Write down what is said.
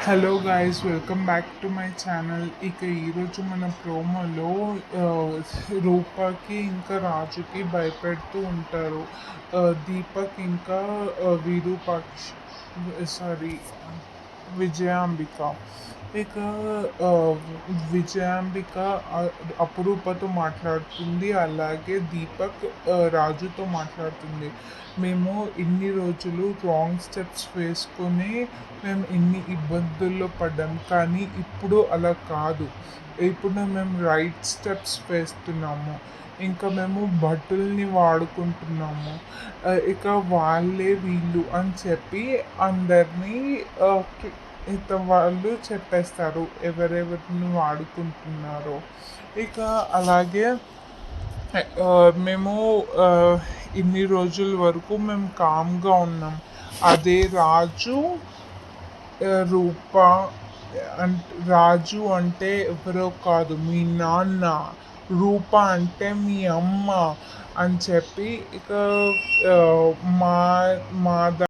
Hello guys, welcome back to my channel. ఇక ఈరోజు మన ప్రోమోలో రూపాకి ఇంకా రాజుకి భయపెడుతూ ఉంటారు. దీపక్ ఇంకా విరూపాక్ష, సారీ, విజయాంబిక. ఇక ఆ, విజయాంబిక అపురూపతో మాట్లాడుతుంది, అలాగే దీపక్ రాజుతో మాట్లాడుతుంది. మేము ఇన్ని రోజులు రాంగ్ స్టెప్స్ వేసుకొని మేము ఇన్ని ఇబ్బందుల్లో పడ్డాం, కానీ ఇప్పుడు అలా కాదు. ఇప్పుడు మేము రైట్ స్టెప్స్ వేస్తున్నాము. ఇంకా మేము భటుల్ని వాడుకుంటున్నాము. ఇక వాళ్ళే వీళ్ళు అని చెప్పి అందరినీ వాళ్ళు చెప్పేస్తారు ఎవరెవరిని వాడుకుంటున్నారో. ఇక అలాగే మేము ఇన్ని రోజుల వరకు మేము కామ్గా ఉన్నాం. అదే రాజు, రూప రాజు అంటే ఎవరో కాదు, మీ నాన్న. రూప అంటే మీ అమ్మ అని చెప్పి ఇక మా మా